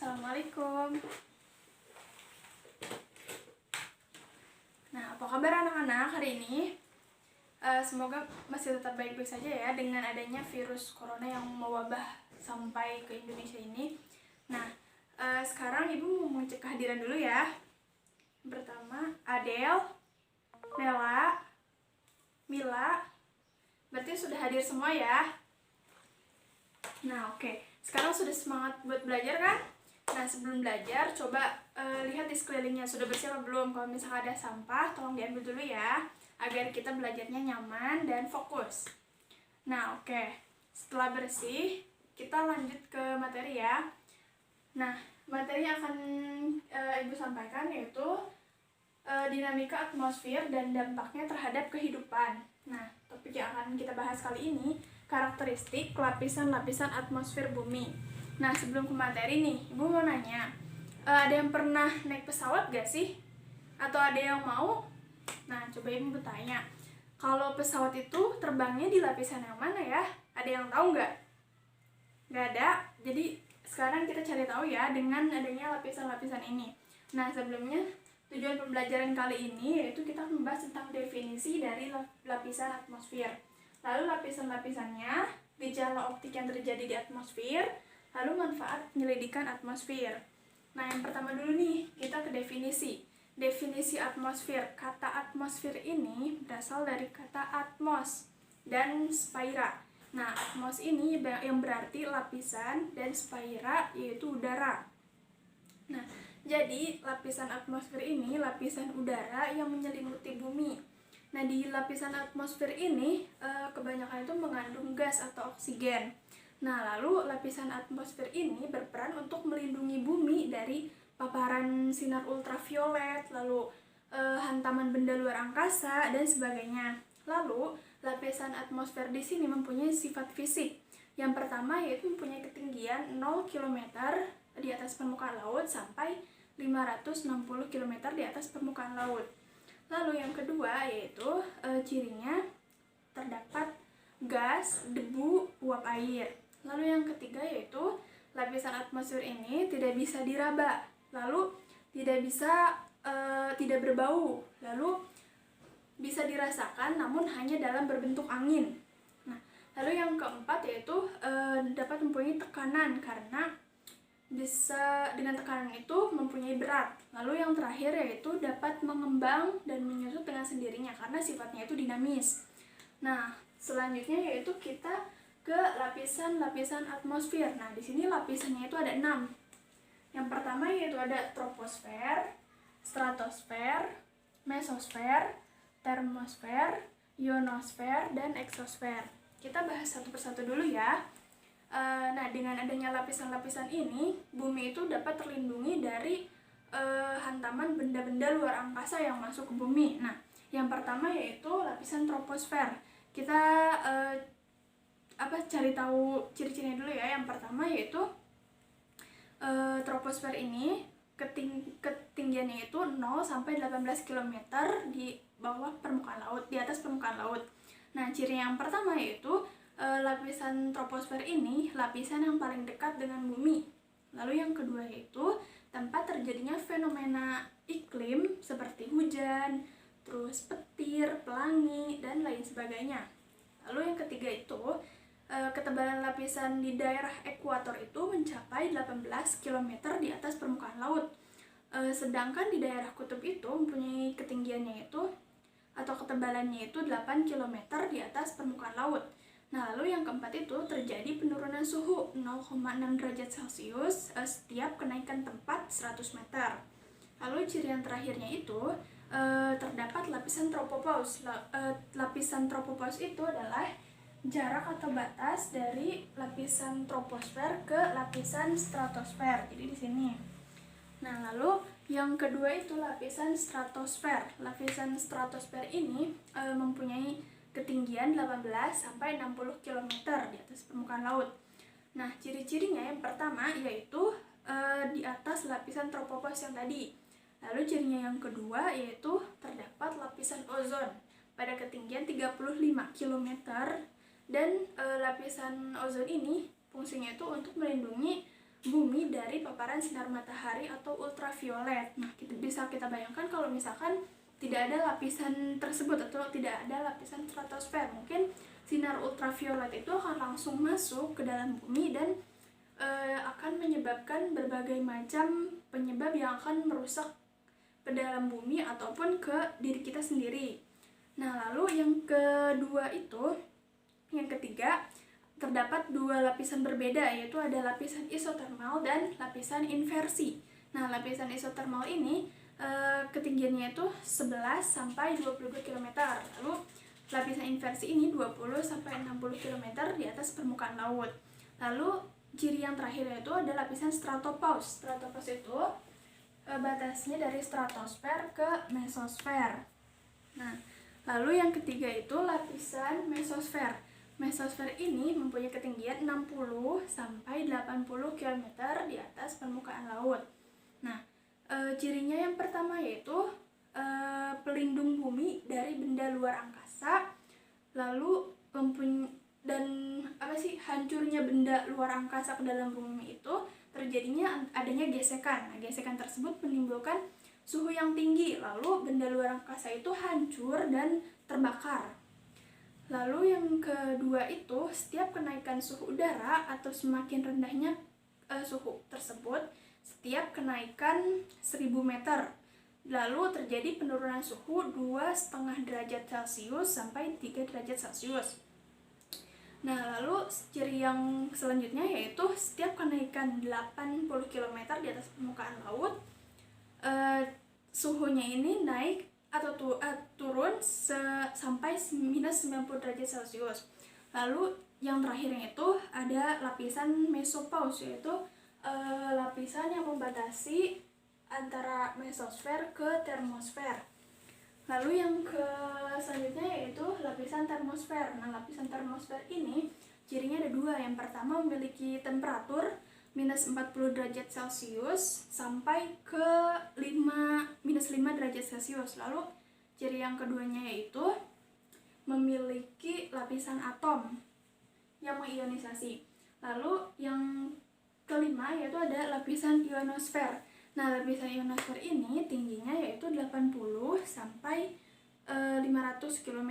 Assalamualaikum. Nah, apa kabar anak-anak hari ini? Semoga masih tetap baik-baik saja ya dengan adanya virus corona yang mewabah sampai ke Indonesia ini. Nah, sekarang Ibu mau ngecek kehadiran dulu ya. Yang pertama, Adel, Nela, Mila. Berarti sudah hadir semua ya. Nah, oke. Sekarang sudah semangat buat belajar kan? Nah, sebelum belajar, coba lihat di sekelilingnya sudah bersih apa belum. Kalau misalnya ada sampah, tolong diambil dulu ya, agar kita belajarnya nyaman dan fokus. Nah, oke. Setelah bersih, kita lanjut ke materi ya. Nah, materi yang akan Ibu sampaikan yaitu dinamika atmosfer dan dampaknya terhadap kehidupan. Nah, topik yang akan kita bahas kali ini, karakteristik lapisan-lapisan atmosfer bumi. Nah, sebelum ke materi nih, Ibu mau nanya, ada yang pernah naik pesawat gak sih? Atau ada yang mau? Nah, coba Ibu bertanya, kalau pesawat itu terbangnya di lapisan yang mana ya? Ada yang tahu nggak? Nggak ada, jadi sekarang kita cari tahu ya dengan adanya lapisan-lapisan ini. Nah, sebelumnya tujuan pembelajaran kali ini yaitu kita membahas tentang definisi dari lapisan atmosfer. Lalu lapisan-lapisannya, gejala optik yang terjadi di atmosfer, lalu manfaat penyelidikan atmosfer. Nah, yang pertama dulu nih, kita ke definisi. Definisi atmosfer. Kata atmosfer ini berasal dari kata atmos dan spaira. Nah, atmos ini yang berarti lapisan dan spaira yaitu udara. Nah, jadi lapisan atmosfer ini lapisan udara yang menyelimuti bumi. Nah, di lapisan atmosfer ini kebanyakan itu mengandung gas atau oksigen. Nah, lalu lapisan atmosfer ini berperan untuk melindungi bumi dari paparan sinar ultraviolet, lalu hantaman benda luar angkasa dan sebagainya. Lalu, lapisan atmosfer di sini mempunyai sifat fisik. Yang pertama yaitu mempunyai ketinggian 0 km di atas permukaan laut sampai 560 km di atas permukaan laut. Lalu yang kedua yaitu cirinya terdapat gas, debu, uap air. Lalu yang ketiga yaitu lapisan atmosfer ini tidak bisa diraba, lalu tidak berbau, lalu bisa dirasakan namun hanya dalam berbentuk angin. Nah, lalu yang keempat yaitu dapat mempunyai tekanan karena bisa dengan tekanan itu mempunyai berat. Lalu yang terakhir yaitu dapat mengembang dan menyusut dengan sendirinya karena sifatnya itu dinamis. Nah, selanjutnya yaitu kita ke lapisan-lapisan atmosfer. Nah, di sini lapisannya itu ada 6. Yang pertama yaitu ada troposfer, stratosfer, mesosfer, termosfer, ionosfer, dan eksosfer. Kita bahas satu persatu dulu ya. Nah, dengan adanya lapisan-lapisan ini, bumi itu dapat terlindungi dari hantaman benda-benda luar angkasa yang masuk ke bumi. Nah, yang pertama yaitu lapisan troposfer. Kita cari tahu ciri-cirinya dulu ya. Yang pertama yaitu troposfer ini ketinggiannya itu 0 sampai 18 km di bawah permukaan laut, di atas permukaan laut. Nah, ciri yang pertama yaitu lapisan troposfer ini lapisan yang paling dekat dengan bumi. Lalu yang kedua yaitu tempat terjadinya fenomena iklim seperti hujan, terus petir, pelangi, dan lain sebagainya. Lalu yang ketiga itu ketebalan lapisan di daerah ekuator itu mencapai 18 km di atas permukaan laut. Sedangkan di daerah kutub itu mempunyai ketinggiannya itu atau ketebalannya itu 8 km di atas permukaan laut. Nah, lalu yang keempat itu terjadi penurunan suhu 0,6 derajat Celcius setiap kenaikan tempat 100 meter. Lalu ciri yang terakhirnya itu terdapat lapisan tropopause. Lapisan tropopause itu adalah jarak atau batas dari lapisan troposfer ke lapisan stratosfer. Jadi di sini. Nah, lalu yang kedua itu lapisan stratosfer. Lapisan stratosfer ini mempunyai ketinggian 18 sampai 60 km di atas permukaan laut. Nah, ciri-cirinya yang pertama yaitu di atas lapisan tropopause yang tadi. Lalu cirinya yang kedua yaitu terdapat lapisan ozon pada ketinggian 35 km dan lapisan ozon ini fungsinya itu untuk melindungi bumi dari paparan sinar matahari atau ultraviolet. Nah, bisa kita bayangkan kalau misalkan tidak ada lapisan tersebut atau tidak ada lapisan stratosfer, mungkin sinar ultraviolet itu akan langsung masuk ke dalam bumi dan akan menyebabkan berbagai macam penyebab yang akan merusak ke dalam bumi ataupun ke diri kita sendiri. Nah, lalu yang ketiga, terdapat dua lapisan berbeda, yaitu ada lapisan isotermal dan lapisan inversi. Nah, lapisan isotermal ini ketinggiannya itu 11 sampai 22 km. Lalu lapisan inversi ini 20 sampai 60 km di atas permukaan laut. Lalu ciri yang terakhir yaitu ada lapisan stratopause. Stratopause itu batasnya dari stratosfer ke mesosfer. Nah, lalu yang ketiga itu lapisan mesosfer. Mesosfer ini mempunyai ketinggian 60 sampai 80 km di atas permukaan laut. Nah, cirinya yang pertama yaitu pelindung bumi dari benda luar angkasa. Lalu hancurnya benda luar angkasa ke dalam bumi itu terjadinya adanya gesekan. Nah, gesekan tersebut menimbulkan suhu yang tinggi, lalu benda luar angkasa itu hancur dan terbakar. Lalu yang kedua itu setiap kenaikan suhu udara atau semakin rendahnya suhu tersebut, setiap kenaikan 1000 meter, lalu terjadi penurunan suhu 2,5 derajat Celcius sampai 3 derajat Celcius. Nah, lalu ciri yang selanjutnya yaitu setiap kenaikan 80 km di atas permukaan laut, suhunya ini naik atau turun sampai minus 90 derajat Celcius. Lalu yang terakhirnya itu ada lapisan mesopause, yaitu lapisan yang membatasi antara mesosfer ke termosfer. Lalu yang selanjutnya yaitu lapisan termosfer. Nah, lapisan termosfer ini cirinya ada dua. Yang pertama memiliki temperatur minus 40 derajat Celcius sampai ke minus 5 derajat Celcius. Lalu ciri yang keduanya yaitu memiliki lapisan atom yang mengionisasi. Lalu yang kelima yaitu ada lapisan ionosfer. Nah, lapisan ionosfer ini tingginya yaitu 80 sampai 500 km.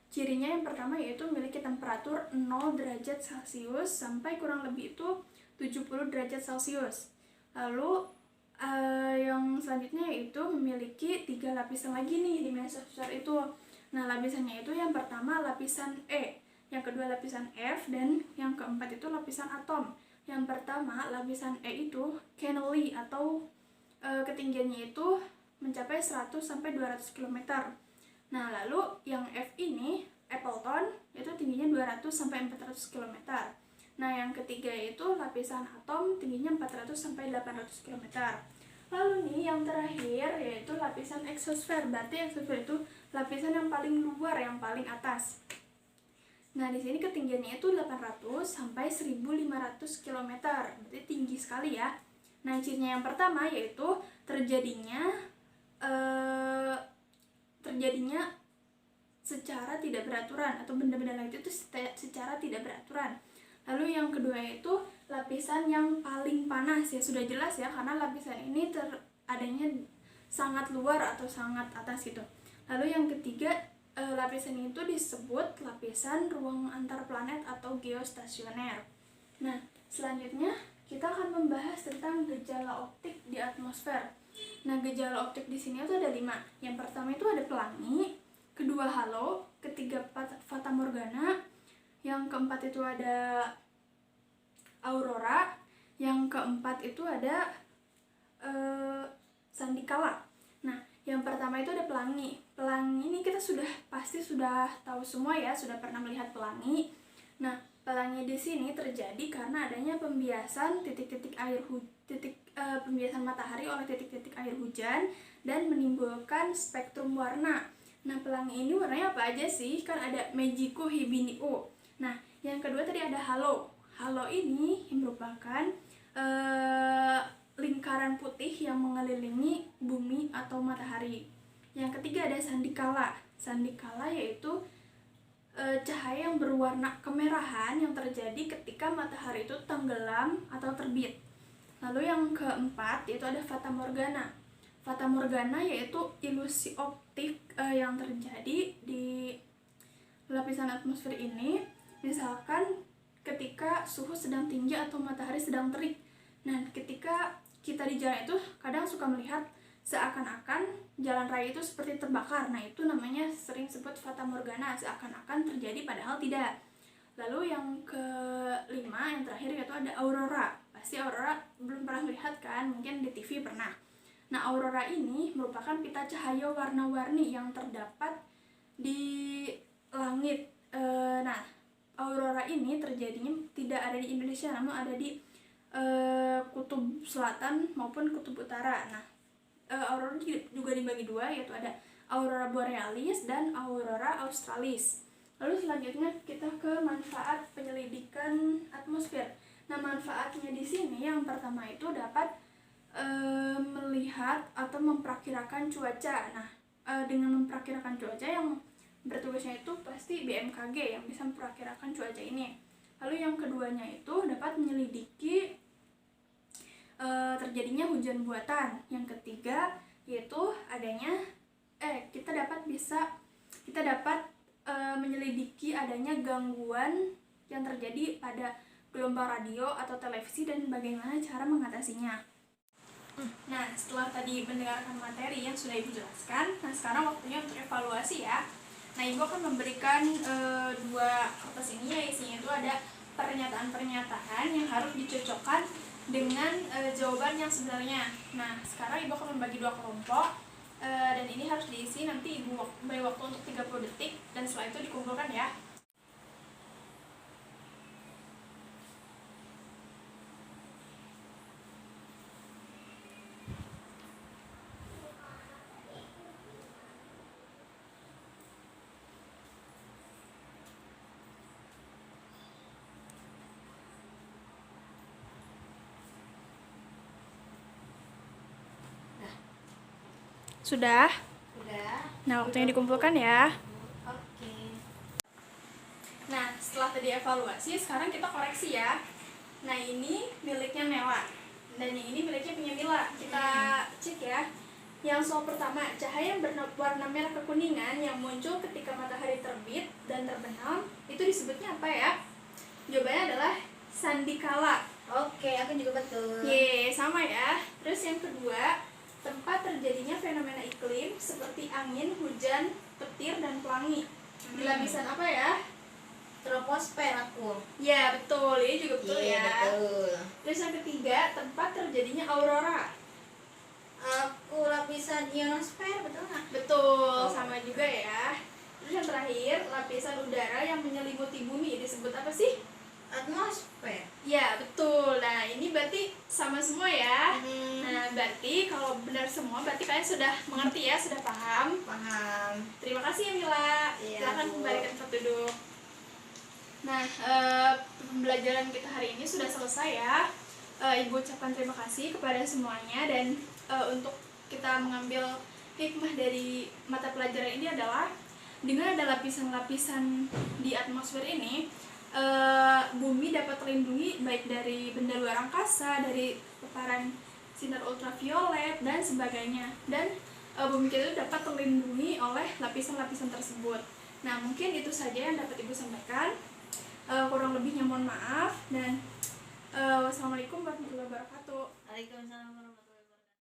Cirinya yang pertama yaitu memiliki temperatur 0 derajat Celcius sampai kurang lebih itu 70 derajat Celcius. Lalu yang selanjutnya yaitu memiliki 3 lapisan lagi nih di mesosfer itu. Nah, lapisannya itu yang pertama lapisan E, yang kedua lapisan F, dan yang keempat itu lapisan atom. Yang pertama, lapisan E itu Kennelly atau ketinggiannya itu mencapai 100 sampai 200 km. Nah, lalu yang F ini Appleton itu tingginya 200 sampai 400 km. Nah, yang ketiga itu lapisan atom tingginya 400 sampai 800 km. Lalu nih yang terakhir yaitu lapisan exosfer. Berarti exosfer itu lapisan yang paling luar, yang paling atas. Nah, di sini ketinggiannya itu 800 sampai 1500 km. Berarti tinggi sekali ya. Nah, cirinya yang pertama yaitu terjadinya secara tidak beraturan atau benda-benda langit itu secara tidak beraturan. Lalu yang kedua yaitu lapisan yang paling panas, ya sudah jelas ya, karena lapisan ini adanya sangat luar atau sangat atas gitu. Lalu yang ketiga, lapisan itu disebut lapisan ruang antar planet atau geostasioner. Nah, selanjutnya kita akan membahas tentang gejala optik di atmosfer. Nah, gejala optik di sini itu ada 5. Yang pertama itu ada pelangi, kedua halo, ketiga fatamorgana, yang keempat itu ada aurora, yang keempat itu ada sandikala. Nah, yang pertama itu ada pelangi. Pelangi ini kita pasti sudah tahu semua ya, sudah pernah melihat pelangi. Nah, pelangi di sini terjadi karena adanya pembiasan pembiasan matahari oleh titik-titik air hujan dan menimbulkan spektrum warna. Nah, pelangi ini warnanya apa aja sih? Kan ada Magico Hibiniu. Nah, yang kedua tadi ada halo. Halo ini merupakan lingkaran putih yang mengelilingi bumi atau matahari. Yang ketiga ada sandikala. Sandikala yaitu cahaya yang berwarna kemerahan yang terjadi ketika matahari itu tenggelam atau terbit. Lalu yang keempat yaitu ada fata morgana. Fata morgana yaitu ilusi optik yang terjadi di lapisan atmosfer ini, misalkan ketika suhu sedang tinggi atau matahari sedang terik. Nah, ketika kita di jalan itu kadang suka melihat seakan-akan jalan raya itu seperti terbakar. Nah, itu namanya sering disebut fata morgana, seakan-akan terjadi padahal tidak. Lalu yang kelima, yang terakhir yaitu ada aurora. Pasti aurora belum pernah melihat kan, mungkin di TV pernah. Nah, aurora ini merupakan pita cahaya warna-warni yang terdapat di langit. Nah, aurora ini terjadinya tidak ada di Indonesia, namun ada di kutub selatan maupun kutub utara. Nah, aurora juga dibagi dua, yaitu ada aurora borealis dan aurora australis. Lalu selanjutnya kita ke manfaat penyelidikan atmosfer. Nah, manfaatnya di sini yang pertama itu dapat melihat atau memperkirakan cuaca. Nah, dengan memperkirakan cuaca, yang bertugasnya itu pasti BMKG yang bisa memperkirakan cuaca ini. Lalu yang keduanya itu dapat menyelidiki terjadinya hujan buatan. Yang ketiga yaitu adanya kita dapat menyelidiki adanya gangguan yang terjadi pada gelombang radio atau televisi dan bagaimana cara mengatasinya. Nah, setelah tadi mendengarkan materi yang sudah Ibu jelaskan, nah sekarang waktunya untuk evaluasi ya. Nah, Ibu akan memberikan dua kertas ini, ya isinya itu ada pernyataan-pernyataan yang harus dicocokkan dengan jawaban yang sebenarnya. Nah, sekarang Ibu akan membagi dua kelompok dan ini harus diisi, nanti Ibu beri waktu untuk 30 detik dan setelah itu dikumpulkan ya. Sudah? Sudah. Nah, waktunya dikumpulkan ya. Oke. Nah, setelah tadi evaluasi, sekarang kita koreksi ya. Nah, ini miliknya Nela dan yang ini miliknya punya Mila. Kita cek ya. Yang soal pertama, cahaya yang berwarna merah kekuningan yang muncul ketika matahari terbit dan terbenam, itu disebutnya apa ya? Jawabannya adalah sandikala. Oke, aku juga betul. Sama ya. Terus yang kedua, tempat terjadinya fenomena iklim seperti angin, hujan, petir, dan pelangi. Di lapisan apa ya? Troposfer aku. Ya, betul. Ini juga betul ya. Betul. Terus yang ketiga, tempat terjadinya aurora. Aku lapisan ionosfer, betul nggak? Betul, sama juga ya. Terus yang terakhir, lapisan udara yang menyelimuti bumi disebut apa sih? Atmosfer. Ya, betul. Nah, ini berarti sama semua ya. Hmm. Nah, berarti kalau benar semua, berarti kalian sudah mengerti ya, sudah paham. Paham. Terima kasih ya Mila. Iya, Silakan Bu. kembali ke tempat duduk. Nah, pembelajaran kita hari ini sudah selesai ya. Ibu ucapkan terima kasih kepada semuanya, dan untuk kita mengambil hikmah dari mata pelajaran ini adalah dengan ada lapisan-lapisan di atmosfer ini, bumi dapat terlindungi baik dari benda luar angkasa, dari paparan sinar ultraviolet dan sebagainya, dan bumi kita itu dapat terlindungi oleh lapisan-lapisan tersebut. Nah, mungkin itu saja yang dapat Ibu sampaikan. Kurang lebihnya mohon maaf, dan wassalamualaikum warahmatullahi wabarakatuh. Waalaikumsalam warahmatullahi wabarakatuh.